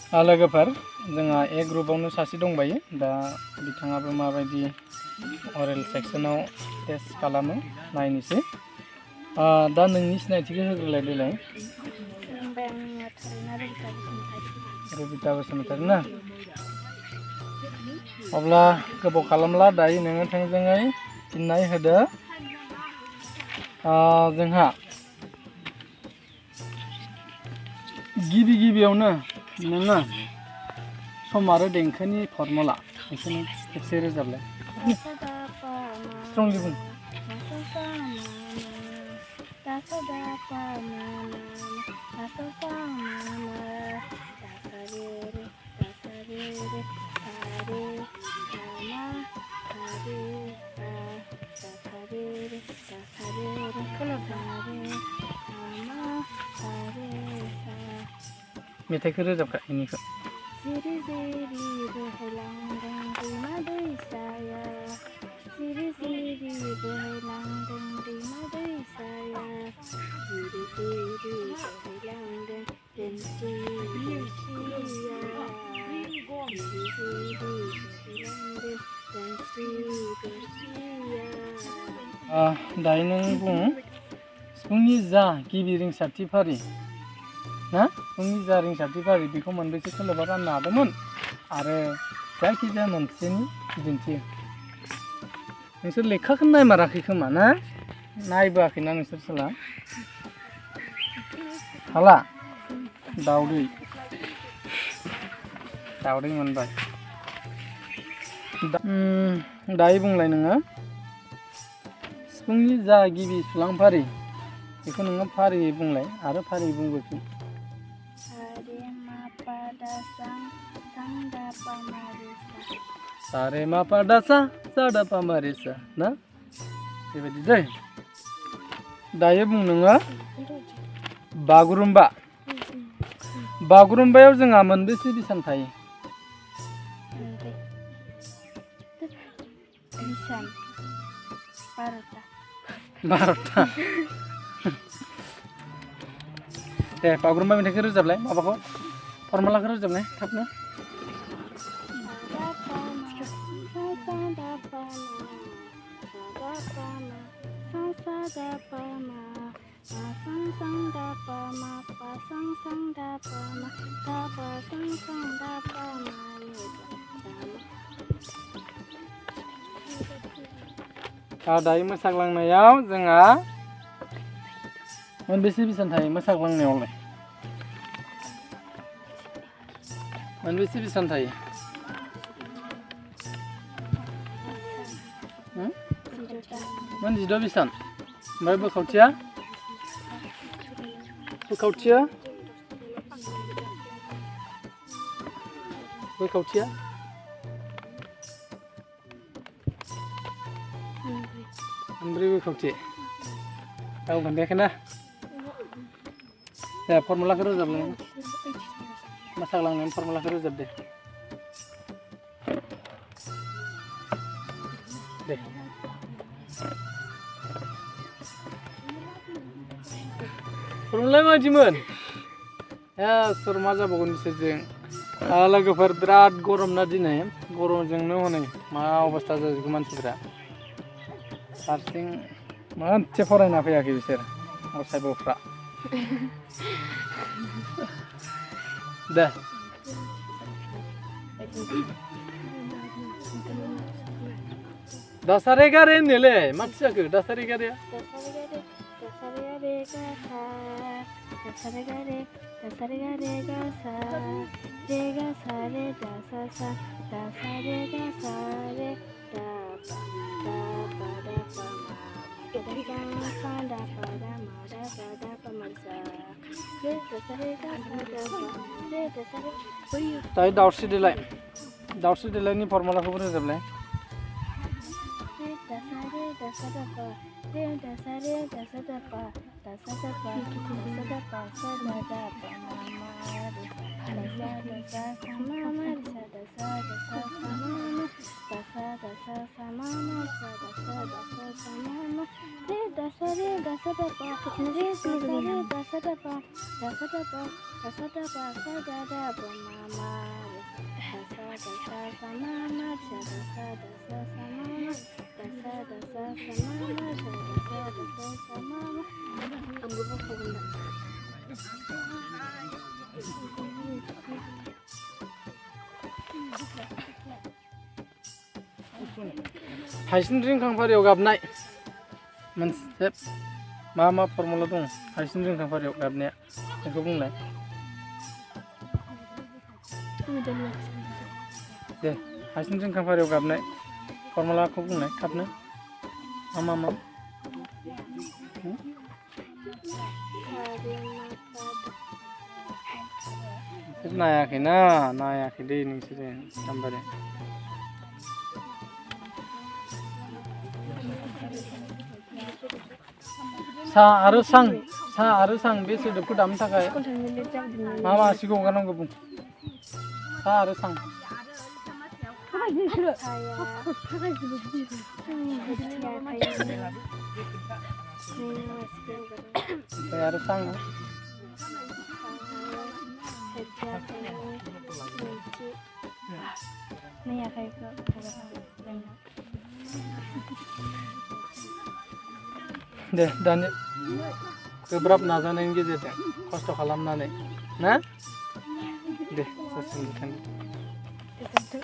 लोगोफोर जोंहा ए ग्रुपावनो सासे दंबायो दा बिथाङाबो माबायदि अरेल सेक्सनाव टेस्ट खालामो नायनोसै दा नोंनि सिनायथिखौ होग्रोलाय देलाय रबिता बसुमतारी ना अब्ला गोबाव खालामला दायो नोङो थोंजोङै फिननाय होदो जोंहा गिबियावनो नोङो सम आरो देंखोनि फर्मुला बेखौनो खेबसे रोजाबलाय स्ट्रंलि बुं मेथाइखौ रोजाबखा बेनिखौ जिरि जिरि बोहैलांदों दैमा दैसाया जिरि जिरि बोहैलांदों दैमा दैसाया जिरि जिरि बोहैलांदों देमसि देमसिया जिरि जिरि बोहैलांदों देमसि देमसिया दायो नों बुं सिफुंनि जा गिबि रिंसारथि फारि ना सिफुंनि जा रिंसारथि फारि बेखौ मोनबेसे खोलोबाव राननो हादोंमोन आरो जायखिजाया मोनसेनि बिदिन्थि नोंसोर लेखाखौनो नायमाराखै खोमा ना नायबोआखैना नोंसोर सोला हाला दावदै मोनबाय दायो बुंलाय नोङो सिफुंनि जा गिबि सुलांफारि बेखौ नोङो फारियै बुंलाय आरो फारियै बुंबोफिन सारे मा पा दा सा दा पा मा रे सा ना बेबायदि दै दायो बुं नोङो बागुरुम्बा बागुरुम्बायाव जोंहा मोनबेसे बिसान थायो बार'था दे बागुरुम्बा मेथाइखौ रोजाबलाय माबाखौ फर्मुलाखौ रोजाबलाय थाबनो दायो मोसाग्लांनायाव जोंहा मोनबेसे बिसान थायो मोसाग्लांनायावलाय मोनबेसे बिसान थायो मोन 16 बिसान ओमफ्राय बोखावथिया मोनब्रै बोखावथि गाव खोन्थायाखैना दे फर्मुलाखौ रोजाबलाय मोसाग्लांनायनि फर्मुलाखौ रोजाब दे फर्मुलाया माबायदिमोन सोर मा जाबावगोन बिसोरजों लोगोफोर बिराद गरम ना दिनै गरमजोंनो हनै मा अबस्था जाजोबगौ मानसिफ्रा हारसिं मोनसे फरायना फैयाखै बिसोर असायब'फ्रा दे दासारे गारे होनोलै माथो जाखो दासारे गारे दायो दावस्रि देलायनि फर्मुलाखौबो रोजाबलाय Ambil buku benda. हायसिन रिंखां फारियाव गाबनाय मोनसे मा फर्मुला दं हायसिन रिंखां फारियाव गाबनाया बेखौ बुंलाय दे हायसिन रिंखां फारियाव गाबनाय फर्मुलाखौ बुंलाय थाबनो मा नायाखै दै नोंसोरो एकदमबारे सा आरो सां बे सोदोबखौ दामनो थाखाय मा सिखौ हगारनांगौ बुं सा आरो सां ओमफ्राय आरो सां दे दानि गोब्राब नाजानायनि गेजेरजों खस्थ' खालामनानै ना दे जासिगोन बेखायनो